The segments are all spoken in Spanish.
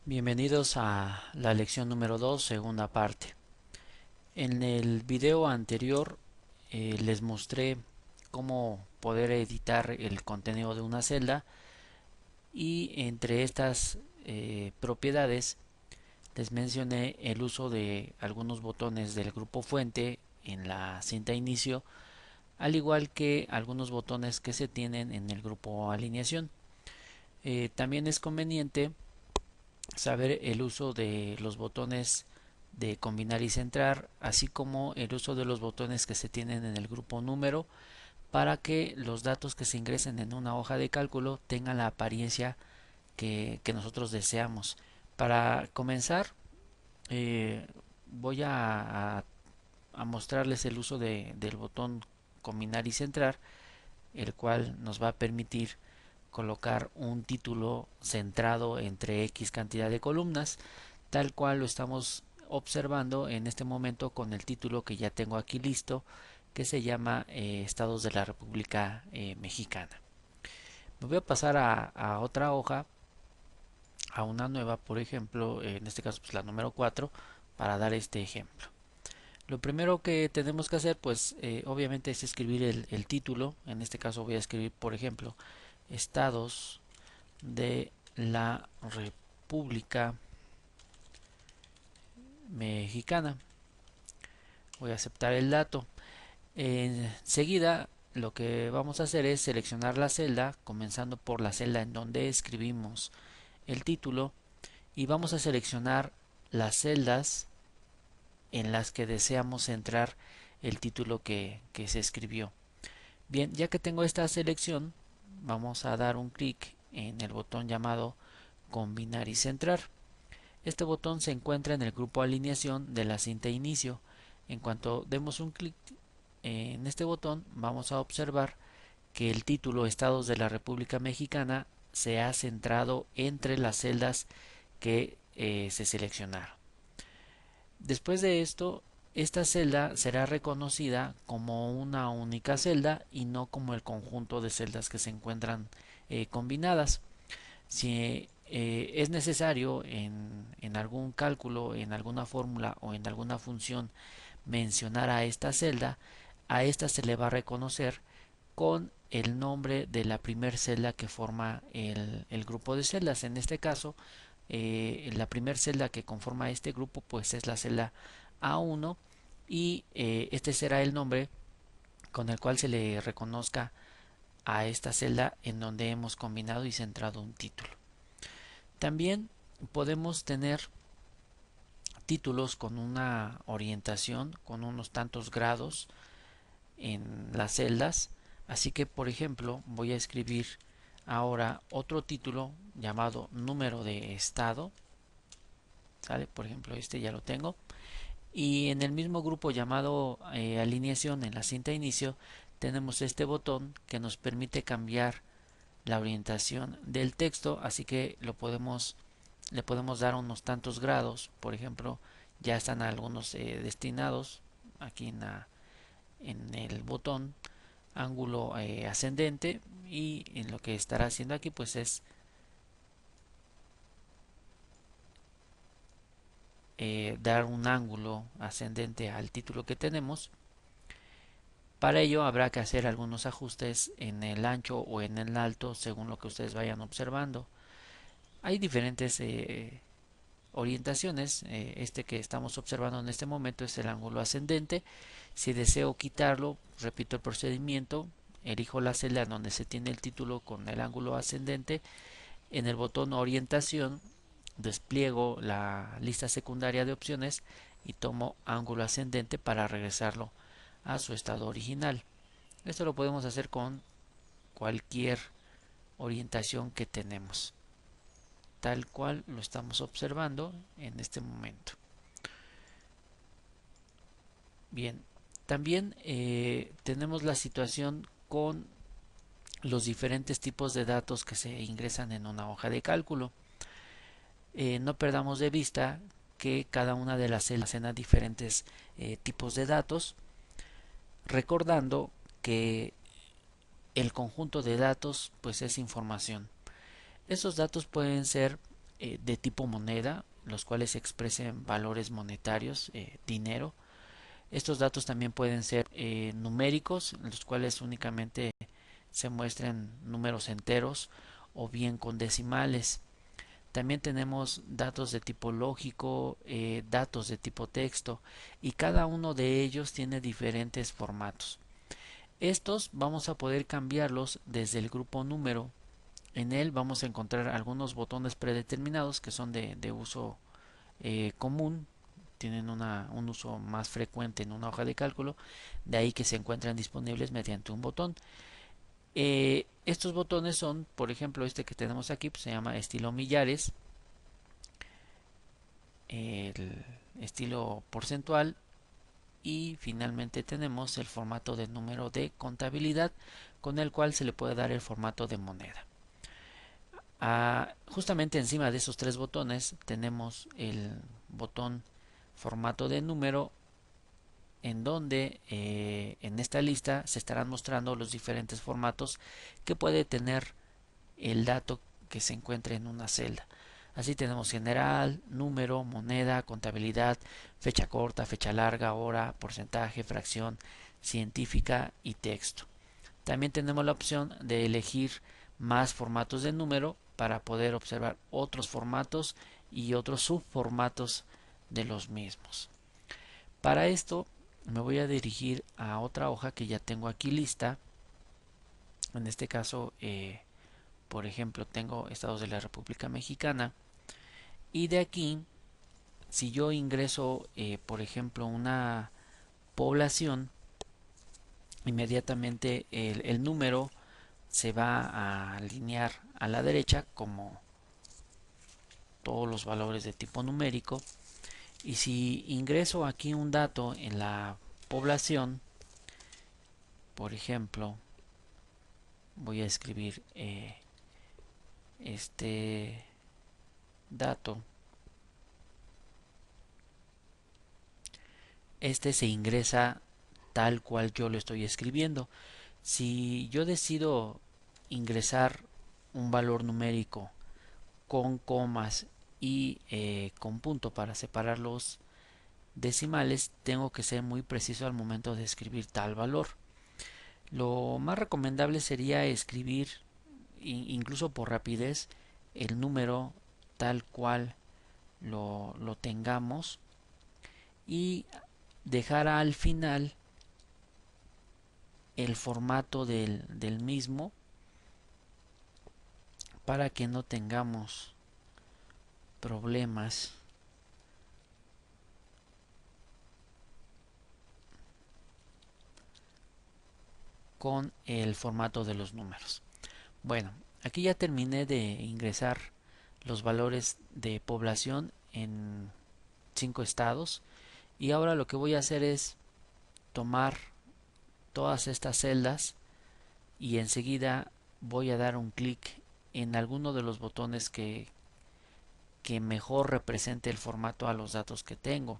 Bienvenidos a la lección número 2, segunda parte. En el video anterior les mostré cómo poder editar el contenido de una celda y entre estas propiedades les mencioné el uso de algunos botones del grupo fuente en la cinta inicio, al igual que algunos botones que se tienen en el grupo alineación. También es conveniente saber el uso de los botones de combinar y centrar, así como el uso de los botones que se tienen en el grupo número para que los datos que se ingresen en una hoja de cálculo tengan la apariencia que nosotros deseamos. Para comenzar, voy a mostrarles el uso del botón combinar y centrar, el cual nos va a permitir colocar un título centrado entre X cantidad de columnas, tal cual lo estamos observando en este momento con el título que ya tengo aquí listo, que se llama Estados de la República Mexicana. Me voy a pasar a otra hoja, a una nueva, por ejemplo, en este caso pues la número 4, para dar este ejemplo. Lo primero que tenemos que hacer, pues obviamente es escribir el título. En este caso voy a escribir, por ejemplo, Estados de la República Mexicana. Voy a aceptar el dato. Enseguida lo que vamos a hacer es seleccionar la celda, comenzando por la celda en donde escribimos el título, y vamos a seleccionar las celdas en las que deseamos entrar el título que se escribió. Bien, ya que tengo esta selección, vamos a dar un clic en el botón llamado combinar y centrar. Este botón se encuentra en el grupo alineación de la cinta inicio. En cuanto demos un clic en este botón, vamos a observar que el título Estados de la República Mexicana se ha centrado entre las celdas que se seleccionaron. Después de esto, esta celda será reconocida como una única celda y no como el conjunto de celdas que se encuentran combinadas. Si es necesario en algún cálculo, en alguna fórmula o en alguna función mencionar a esta celda, a esta se le va a reconocer con el nombre de la primer celda que forma el grupo de celdas. En este caso, la primer celda que conforma este grupo pues es la celda A1 y este será el nombre con el cual se le reconozca a esta celda en donde hemos combinado y centrado un título. También podemos tener títulos con una orientación, con unos tantos grados en las celdas. Así que, por ejemplo, voy a escribir ahora otro título llamado número de estado. ¿Sale? Por ejemplo, este ya lo tengo. Y en el mismo grupo llamado alineación en la cinta inicio tenemos este botón que nos permite cambiar la orientación del texto, así que le podemos dar unos tantos grados. Por ejemplo, ya están algunos destinados aquí en el botón ángulo ascendente, y en lo que estará haciendo aquí pues es dar un ángulo ascendente al título que tenemos. Para ello habrá que hacer algunos ajustes en el ancho o en el alto según lo que ustedes vayan observando. Hay diferentes orientaciones. Este que estamos observando en este momento es el ángulo ascendente. Si deseo quitarlo, repito el procedimiento, elijo la celda donde se tiene el título con el ángulo ascendente. En el botón orientación despliego la lista secundaria de opciones y tomo ángulo ascendente para regresarlo a su estado original. Esto lo podemos hacer con cualquier orientación que tenemos, tal cual lo estamos observando en este momento. Bien, también tenemos la situación con los diferentes tipos de datos que se ingresan en una hoja de cálculo. No perdamos de vista que cada una de las celdas almacena diferentes tipos de datos, recordando que el conjunto de datos pues es información. Esos datos pueden ser de tipo moneda, los cuales expresen valores monetarios, dinero. Estos datos también pueden ser numéricos, en los cuales únicamente se muestren números enteros o bien con decimales. También tenemos datos de tipo lógico, datos de tipo texto, y cada uno de ellos tiene diferentes formatos. Estos vamos a poder cambiarlos desde el grupo número. En él vamos a encontrar algunos botones predeterminados que son de uso común, tienen un uso más frecuente en una hoja de cálculo, de ahí que se encuentran disponibles mediante un botón. Estos botones son, por ejemplo, este que tenemos aquí, pues se llama estilo millares, el estilo porcentual, y finalmente tenemos el formato de número de contabilidad, con el cual se le puede dar el formato de moneda. Justamente encima de esos tres botones tenemos el botón formato de número, en donde en esta lista se estarán mostrando los diferentes formatos que puede tener el dato que se encuentre en una celda. Así tenemos general, número, moneda, contabilidad, fecha corta, fecha larga, hora, porcentaje, fracción, científica y texto. También tenemos la opción de elegir más formatos de número para poder observar otros formatos y otros subformatos de los mismos. Para esto me voy a dirigir a otra hoja que ya tengo aquí lista. En este caso, por ejemplo, tengo Estados de la República Mexicana, y de aquí, si yo ingreso, por ejemplo, una población, inmediatamente el número se va a alinear a la derecha como todos los valores de tipo numérico. Y si ingreso aquí un dato en la población, por ejemplo, voy a escribir este dato, este se ingresa tal cual yo lo estoy escribiendo. Si yo decido ingresar un valor numérico con comas y con punto para separar los decimales, tengo que ser muy preciso al momento de escribir tal valor. Lo más recomendable sería escribir, incluso por rapidez, el número tal cual lo tengamos, y dejar al final el formato del mismo para que no tengamos problemas con el formato de los números. Bueno, aquí ya terminé de ingresar los valores de población en 5 estados, y ahora lo que voy a hacer es tomar todas estas celdas y enseguida voy a dar un clic en alguno de los botones que mejor represente el formato a los datos que tengo.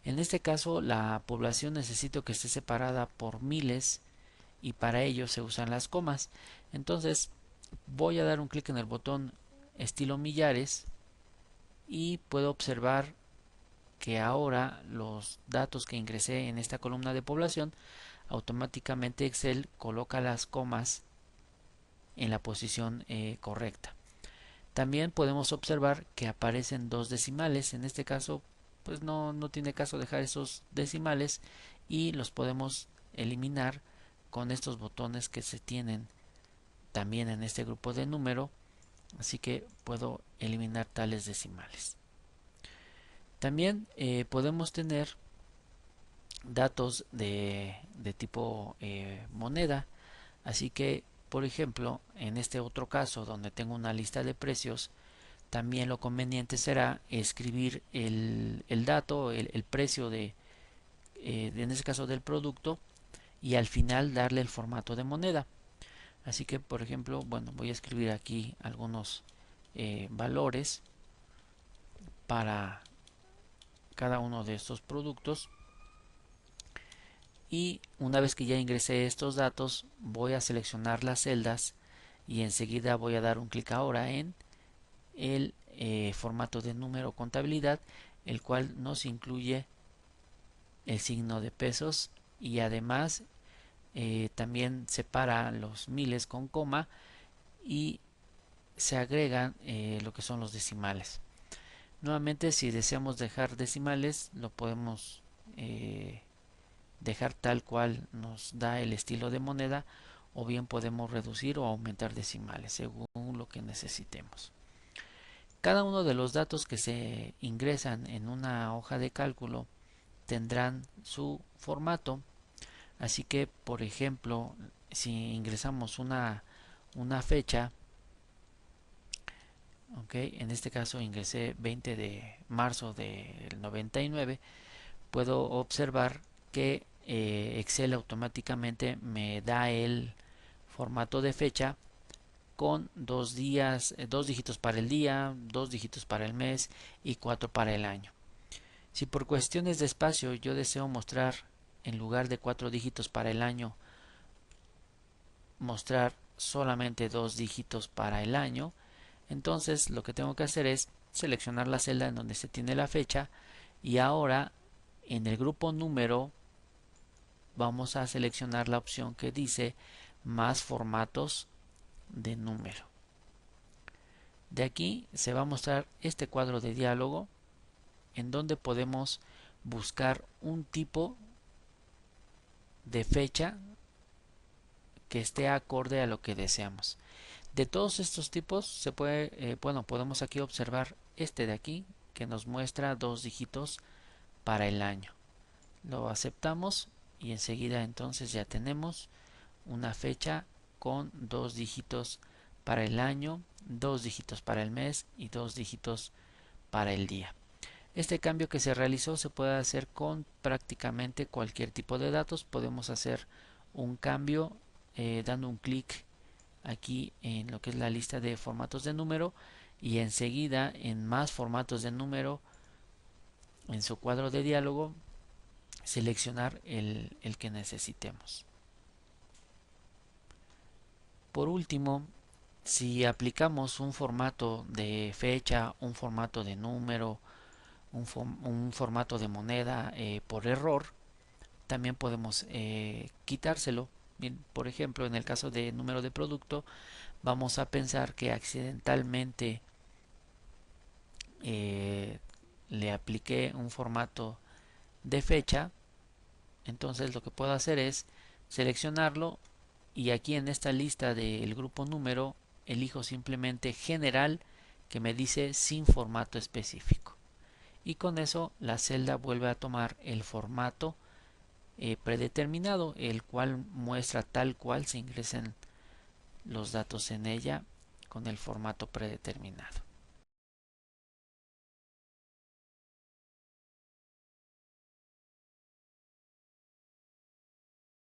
En este caso, la población necesito que esté separada por miles, y para ello se usan las comas. Entonces voy a dar un clic en el botón estilo millares y puedo observar que ahora los datos que ingresé en esta columna de población, automáticamente Excel coloca las comas en la posición correcta. También podemos observar que aparecen dos decimales. En este caso, pues no tiene caso dejar esos decimales, y los podemos eliminar con estos botones que se tienen también en este grupo de número. Así que puedo eliminar tales decimales. También podemos tener datos de tipo moneda. Así que, por ejemplo, en este otro caso donde tengo una lista de precios, también lo conveniente será escribir el dato, el precio en este caso del producto, y al final darle el formato de moneda. Así que, por ejemplo, bueno, voy a escribir aquí algunos valores para cada uno de estos productos, y una vez que ya ingresé estos datos voy a seleccionar las celdas y enseguida voy a dar un clic ahora en el formato de número contabilidad, el cual nos incluye el signo de pesos y además también separa los miles con coma y se agregan lo que son los decimales. Nuevamente, si deseamos dejar decimales, lo podemos dejar tal cual nos da el estilo de moneda, o bien podemos reducir o aumentar decimales según lo que necesitemos. Cada uno de los datos que se ingresan en una hoja de cálculo tendrán su formato, así que por ejemplo si ingresamos una fecha, okay, en este caso ingresé 20 de marzo del 99, puedo observar que Excel automáticamente me da el formato de fecha con 2 días, 2 dígitos para el día, 2 dígitos para el mes y 4 para el año. Si por cuestiones de espacio yo deseo mostrar, en lugar de 4 dígitos para el año, mostrar solamente 2 dígitos para el año, entonces lo que tengo que hacer es seleccionar la celda en donde se tiene la fecha y ahora en el grupo número vamos a seleccionar la opción que dice más formatos de número. De aquí se va a mostrar este cuadro de diálogo en donde podemos buscar un tipo de fecha que esté acorde a lo que deseamos. De todos estos tipos se puede, podemos aquí observar este de aquí que nos muestra 2 dígitos para el año. Lo aceptamos y enseguida entonces ya tenemos una fecha con 2 dígitos para el año, 2 dígitos para el mes y 2 dígitos para el día. Este cambio que se realizó se puede hacer con prácticamente cualquier tipo de datos. Podemos hacer un cambio dando un clic aquí en lo que es la lista de formatos de número y enseguida en más formatos de número, en su cuadro de diálogo, seleccionar el que necesitemos. Por último, si aplicamos un formato de fecha, un formato de número, un formato de moneda por error, también podemos quitárselo. Bien, por ejemplo, en el caso de número de producto, vamos a pensar que accidentalmente le apliqué un formato de fecha. Entonces lo que puedo hacer es seleccionarlo y aquí en esta lista del grupo número elijo simplemente general, que me dice sin formato específico, y con eso la celda vuelve a tomar el formato predeterminado, el cual muestra tal cual se ingresen los datos en ella con el formato predeterminado.